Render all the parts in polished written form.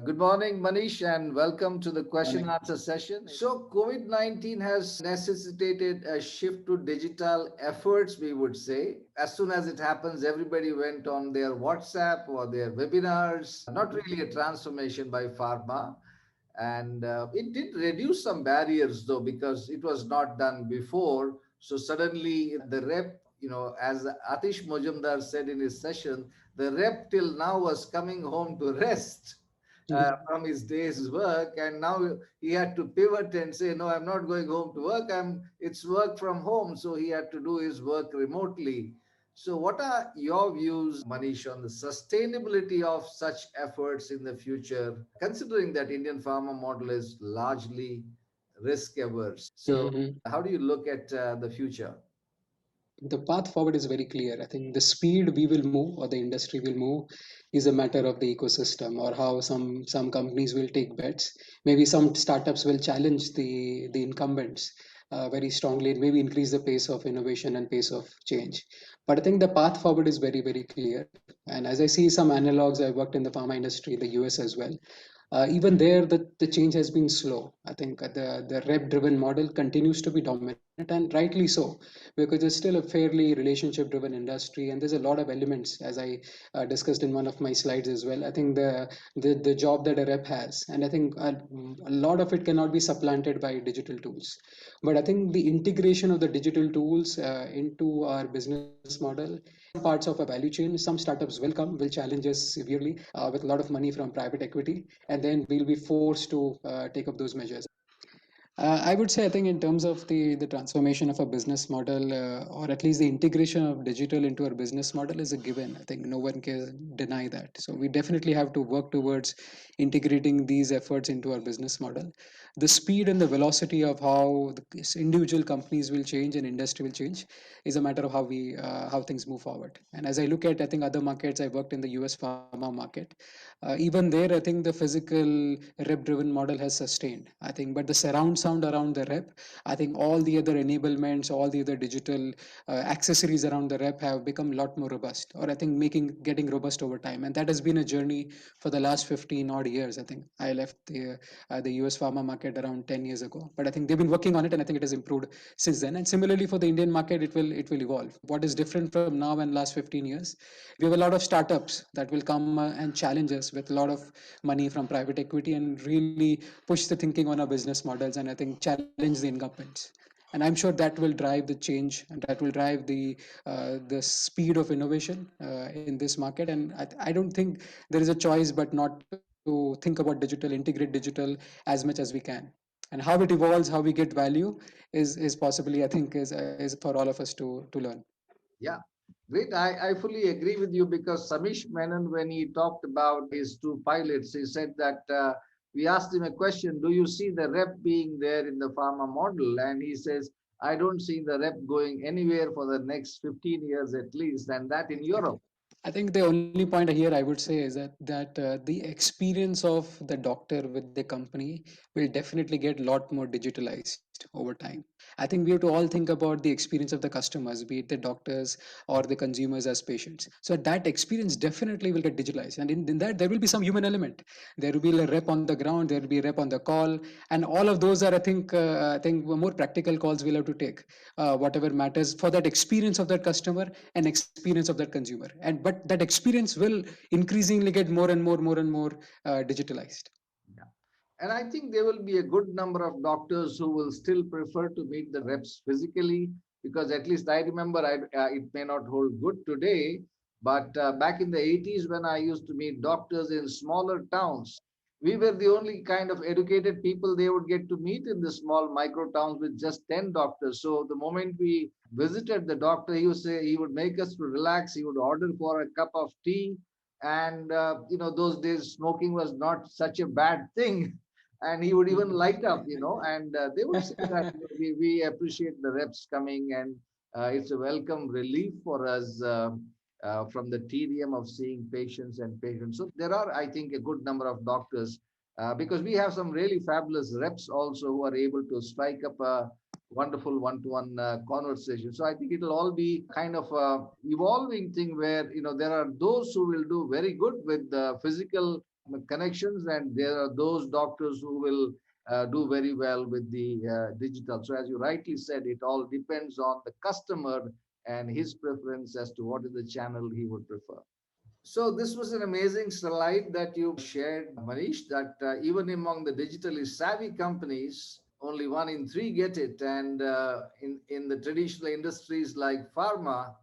Good morning, Manish, and welcome to the question Morning. and answer session. So, COVID 19 has necessitated a shift to digital efforts, we would say. As soon as it happens, everybody went on their WhatsApp or their webinars. Not Mhm. really a transformation by pharma. And it did reduce some barriers, though, because it was not done before. So, suddenly the rep, as Atish Mojumdar said in his session, the rep till now was coming home to rest from his day's work, and now he had to pivot and say, no, I'm not going home to work, it's work from home. So he had to do his work remotely. So what are your views, Manish, on the sustainability of such efforts in the future, considering that Indian pharma model is largely risk averse? So Mhm. how do you look at the future? The path forward is very clear. I think the speed we will move or the industry will move is a matter of the ecosystem or how some companies will take bets. Maybe some startups will challenge the incumbents very strongly and maybe increase the pace of innovation and pace of change. But I think the path forward is very clear. And as I see some analogs, I worked in the pharma industry, the US as well. Even there, the change has been slow. I think the rep-driven model continues to be dominant, and rightly so, because it's still a fairly relationship-driven industry, and there's a lot of elements, as I discussed in one of my slides as well. I think the job that a rep has, and I think a lot of it cannot be supplanted by digital tools. But I think the integration of the digital tools into our business model, some parts of a value chain, some startups will come, will challenge us severely with a lot of money from private equity, and then we'll be forced to take up those measures. I would say, I think, in terms of the transformation of a business model, or at least the integration of digital into our business model, is a given. I think no one can deny that. So we definitely have to work towards integrating these efforts into our business model. The speed and the velocity of how individual companies will change and industry will change is a matter of how things move forward. And as I look at, I think other markets, I worked in the US pharma market. Even there, I think the physical rep-driven model has sustained. I think, but the surround sound around the rep, I think all the other enablements, all the other digital accessories around the rep have become a lot more robust, or I think getting robust over time. And that has been a journey for the last 15 odd years. I think I left the US pharma market around 10 years ago, but I think they've been working on it, and I think it has improved since then. And similarly for the Indian market, it will evolve. What is different from now and last 15 years? We have a lot of startups that will come and challenge us with a lot of money from private equity and really push the thinking on our business models, and I think challenge the incumbents. And I'm sure that will drive the change, and that will drive the speed of innovation in this market. And I don't think there is a choice but not to think about digital, integrate digital as much as we can. And how it evolves, how we get value is possibly, I think, is for all of us to learn. Yeah, great. I fully agree with you because Samish Menon, when he talked about his two pilots, he said that we asked him a question: do you see the rep being there in the pharma model? And he says, I don't see the rep going anywhere for the next 15 years at least, and that in Exactly. Europe. I think the only point here I would say is that the experience of the doctor with the company will definitely get a lot more digitalized over time. I think we have to all think about the experience of the customers, be it the doctors or the consumers as patients. So that experience definitely will get digitalized, and in that there will be some human element. There will be a rep on the ground, there will be a rep on the call, and all of those are, I think more practical calls we'll have to take. Whatever matters for that experience of that customer and experience of that consumer, and but that experience will increasingly get more and more digitalized. Yeah. And I think there will be a good number of doctors who will still prefer to meet the reps physically because at least I remember it may not hold good today, but back in the 80s when I used to meet doctors in smaller towns, we were the only kind of educated people they would get to meet in the small micro towns with just 10 doctors. So the moment we visited the doctor, he would say he would make us to relax, he would order for a cup of tea, and those days smoking was not such a bad thing, and he would even light up, and they would say that we appreciate the reps coming, and it's a welcome relief for us from the tedium of seeing patients. So there are, I think, a good number of doctors because we have some really fabulous reps also who are able to strike up a wonderful one-to-one conversation. So I think it'll all be kind of a evolving thing where there are those who will do very good with the physical connections, and there are those doctors who will do very well with the digital. So as you rightly said, it all depends on the customer and his preference as to what is the channel he would prefer. So this was an amazing slide that you shared, Manish, that even among the digitally savvy companies, only 1 in 3 get it. And in the traditional industries like pharma,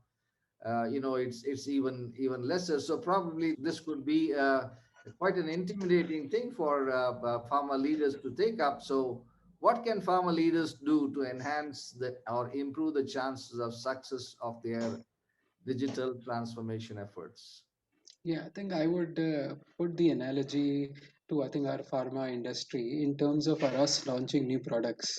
it's even lesser. So probably this could be quite an intimidating thing for pharma leaders to take up. So what can pharma leaders do to enhance the or improve the chances of success of their digital transformation efforts? Yeah, I think I would put the analogy to I think our pharma industry in terms of us launching new products.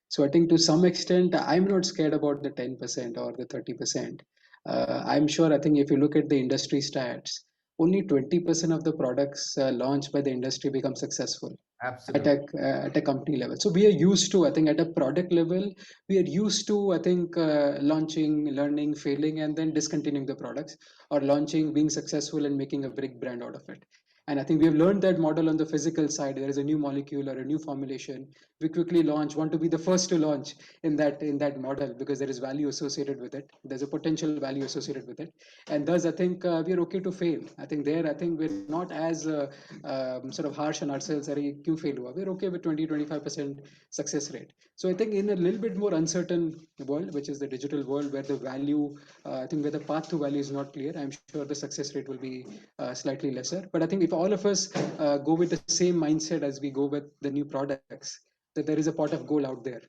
So I think to some extent, I'm not scared about the 10% or the 30%. I'm sure I think if you look at the industry stats, only 20% of the products launched by the industry become successful Absolutely. at a company level. So we are used to, I think, at a product level, we are used to, I think, launching, learning, failing, and then discontinuing the products, or launching, being successful, and making a big brand out of it. And I think we have learned that model on the physical side. There is a new molecule or a new formulation. We quickly launch, want to be the first to launch in that model because there is value associated with it. There's a potential value associated with it, and thus I think we are okay to fail. I think there, I think we're not as sort of harsh on ourselves. Are you fail? We're okay with 20-25% success rate. So I think in a little bit more uncertain world, which is the digital world, where the value, I think where the path to value is not clear, I'm sure the success rate will be slightly lesser. But I think if all of us go with the same mindset as we go with the new products, that there is a pot of gold out there.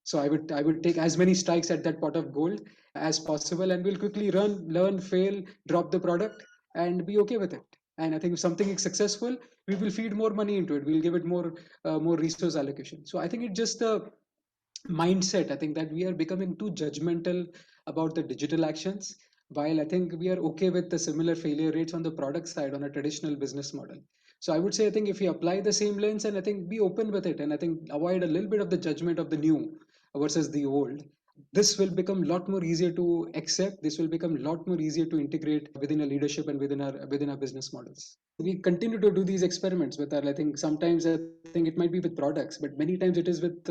So I would take as many strikes at that pot of gold as possible, and we'll quickly learn, fail, drop the product, and be okay with it. And I think if something is successful, we will feed more money into it. We'll give it more resource allocation. So I think it's just the mindset. I think that we are becoming too judgmental about the digital actions, while I think we are okay with the similar failure rates on the product side on a traditional business model. So I would say, I think if we apply the same lens, and I think be open with it, and I think avoid a little bit of the judgment of the new versus the old, this will become a lot more easier to accept. This will become a lot more easier to integrate within a leadership and within our business models. We continue to do these experiments with our, I think sometimes I think it might be with products, but many times it is with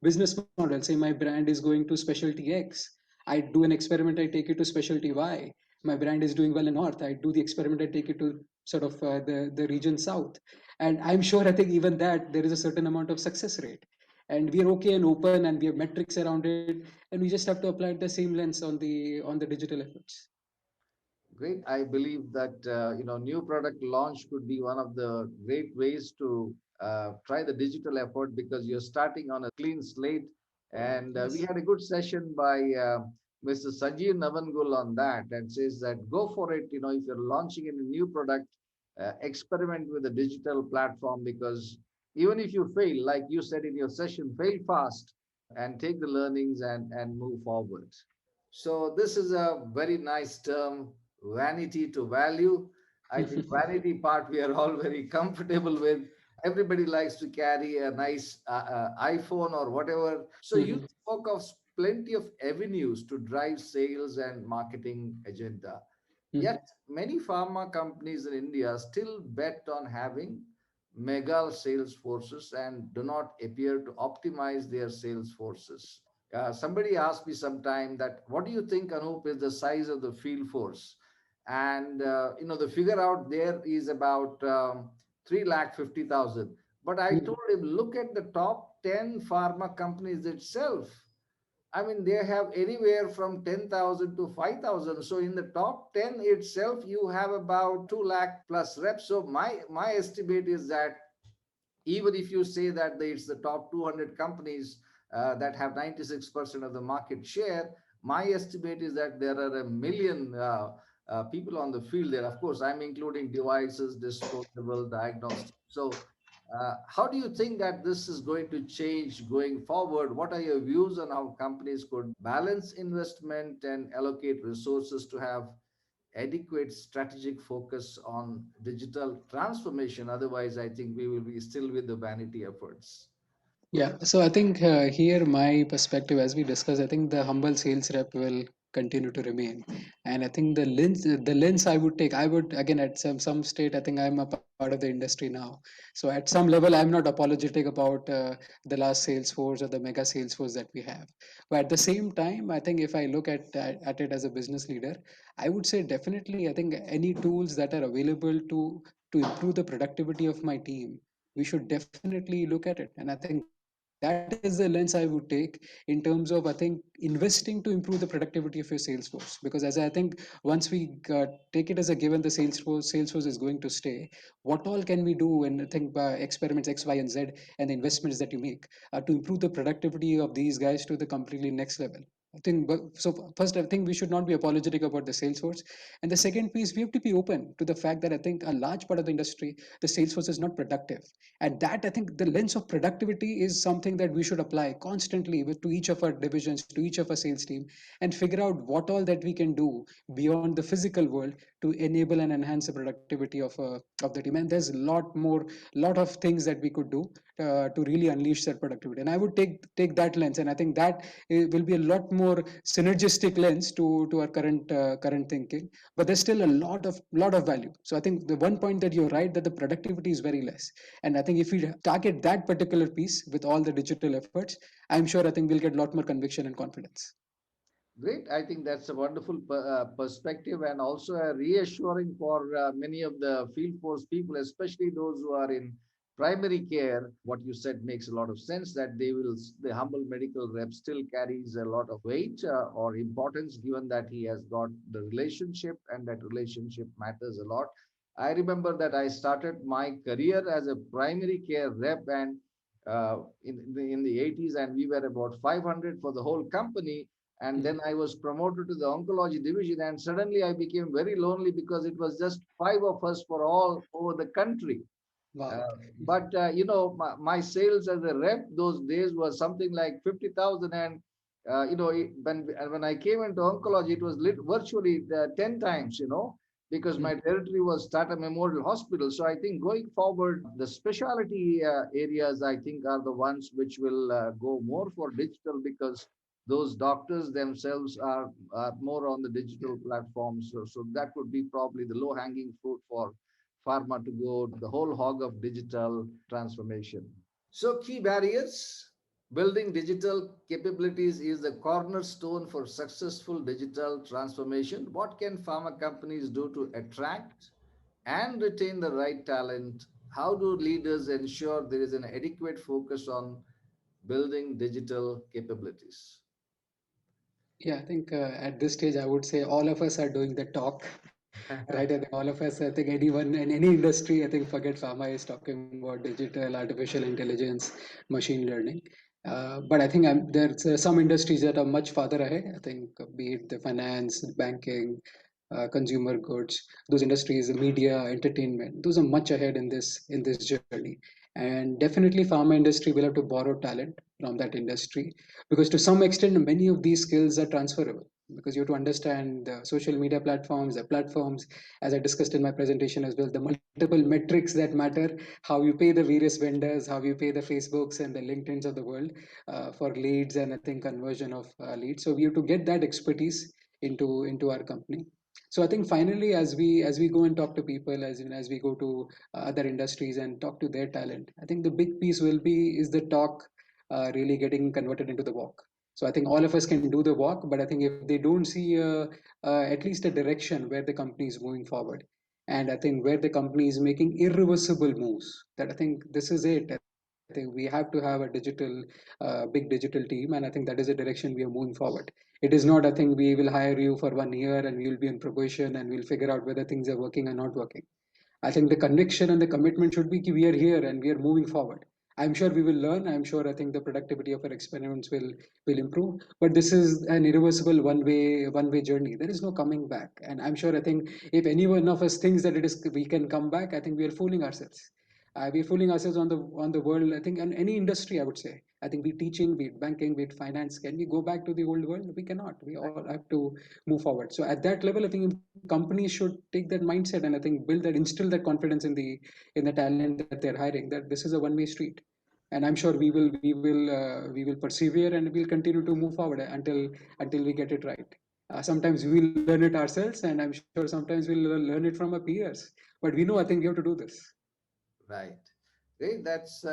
business models. Say my brand is going to specialty X, I do an experiment, I take it to specialty Y. My brand is doing well in north, I do the experiment, I take it to sort of the region south. And I'm sure, I think even that there is a certain amount of success rate, and we are okay and open, and we have metrics around it, and we just have to apply the same lens on the digital efforts. Great. I believe that new product launch could be one of the great ways to try the digital effort because you're starting on a clean slate. And we Yes. had a good session by Mr. Sanjeev Navangul on that, and says that go for it. If you're launching a new product, experiment with a digital platform because even if you fail, like you said in your session, fail fast and take the learnings and move forward. So this is a very nice term, vanity to value. I think vanity part we are all very comfortable with. Everybody likes to carry a nice iPhone or whatever. So you Mhm. spoke of plenty of avenues to drive sales and marketing agenda. Mhm. Yet many pharma companies in India still bet on having mega sales forces and do not appear to optimize their sales forces. Somebody asked me sometime that what do you think, Anup, is the size of the field force? And the figure out there is about 3,50,000. But I Mhm. told him, look at the top 10 pharma companies itself. I mean, they have anywhere from 10,000 to 5,000. So in the top 10 itself, you have about 2 lakh plus reps. So my estimate is that even if you say that it's the top 200 companies that have 96% of the market share, my estimate is that there are a million people on the field there. Of course, I'm including devices, disposable, diagnostic. So, how do you think that this is going to change going forward? What are your views on how companies could balance investment and allocate resources to have adequate strategic focus on digital transformation? Otherwise, I think we will be still with the vanity efforts. Yeah, so I think here my perspective, as we discussed, I think the humble sales rep will continue to remain. And I think the lens I would take, I would again at some state, I think I'm a part of the industry now. So at some level, I'm not apologetic about the last Salesforce or the mega Salesforce that we have. But at the same time, I think if I look at it as a business leader, I would say definitely, I think any tools that are available to improve the productivity of my team, we should definitely look at it. And I think that is the lens I would take in terms of, I think, investing to improve the productivity of your Salesforce. Because as I think once we take it as a given, the Salesforce is going to stay. What all can we do and think experiments X, Y, and Z and the investments that you make to improve the productivity of these guys to the completely next level. I think, so first, I think we should not be apologetic about the Salesforce. And the second piece, we have to be open to the fact that I think a large part of the industry, the Salesforce is not productive. And that, I think, the lens of productivity is something that we should apply constantly to each of our divisions, to each of our sales team, and figure out what all that we can do beyond the physical world to enable and enhance the productivity of the team. And there's lot of things that we could do to really unleash that productivity. And I would take that lens, and I think that will be a lot more synergistic lens to our current thinking. But there's still a lot of value. So I think the one point that you're right, that the productivity is very less. And I think if we target that particular piece with all the digital efforts, I'm sure I think we'll get a lot more conviction and confidence. Great. I think that's a wonderful perspective and also a reassuring for many of the field force people, especially those who are in primary care. What you said makes a lot of sense that the humble medical rep still carries a lot of weight or importance given that he has got the relationship and that relationship matters a lot. I remember that I started my career as a primary care rep and in the 80s, and we were about 500 for the whole company, and then I was promoted to the oncology division, and suddenly I became very lonely because it was just five of us for all over the country. Wow. But my sales as a rep those days was something like 50,000, and when I came into oncology, it was virtually 10 times, because my territory was Tata Memorial Hospital. So I think going forward, the specialty areas, I think, are the ones which will go more for digital because those doctors themselves are more on the digital platforms. So that would be probably the low hanging fruit for pharma to go the whole hog of digital transformation. So, key barriers. Building digital capabilities is the cornerstone for successful digital transformation. What can pharma companies do to attract and retain the right talent? How do leaders ensure there is an adequate focus on building digital capabilities? Yeah, I think at this stage, I would say all of us are doing the talk, right? I think all of us, I think anyone in any industry, I think forget pharma is talking about digital, artificial intelligence, machine learning. But I think there's some industries that are much farther ahead. I think be it the finance, banking, consumer goods, those industries, the media, entertainment, those are much ahead in this journey. And definitely, pharma industry will have to borrow talent from that industry because to some extent, many of these skills are transferable because you have to understand the social media platforms, the platforms, as I discussed in my presentation as well, the multiple metrics that matter, how you pay the various vendors, how you pay the Facebooks and the LinkedIns of the world for leads and I think conversion of leads. So we have to get that expertise into our company. So I think finally, as we go and talk to people, as we go to other industries and talk to their talent, I think the big piece will be is the talk really getting converted into the walk. So I think all of us can do the walk, but I think if they don't see at least a direction where the company is moving forward, and I think where the company is making irreversible moves, that I think this is it. I think we have to have a big digital team, and I think that is the direction we are moving forward. It is not, I think, we will hire you for 1 year and we will be in probation and we'll figure out whether things are working or not working. I think the conviction and the commitment should be ki we are here and we are moving forward. I'm sure we will learn. I'm sure I think the productivity of our experiments will improve. But this is an irreversible one way journey. There is no coming back. And I'm sure I think if any one of us thinks that it is we can come back, I think we are fooling ourselves. We're fooling ourselves on the world. I think in any industry, I would say. I think be it teaching, be it banking, be it finance. Can we go back to the old world? We cannot. We all have to move forward. So at that level, I think companies should take that mindset and I think instill that confidence in the talent that they're hiring. That this is a one-way street, and I'm sure we will persevere and we'll continue to move forward until we get it right. Sometimes we will learn it ourselves, and I'm sure sometimes we'll learn it from our peers. But we know, I think we have to do this. Right. Great. That's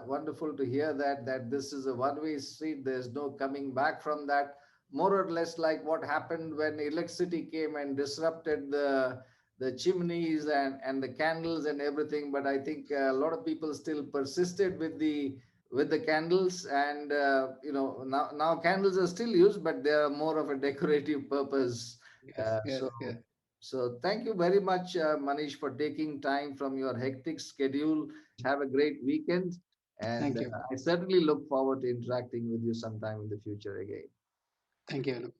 wonderful to hear that this is a one-way street. There's no coming back from that. More or less like what happened when electricity came and disrupted the chimneys and the candles and everything. But I think a lot of people still persisted with the candles, and now candles are still used, but they are more of a decorative purpose. Yes, yes, So yes. so thank you very much, Manish, for taking time from your hectic schedule. Have a great weekend. And Thank you. I certainly look forward to interacting with you sometime in the future again. Thank you, Anup.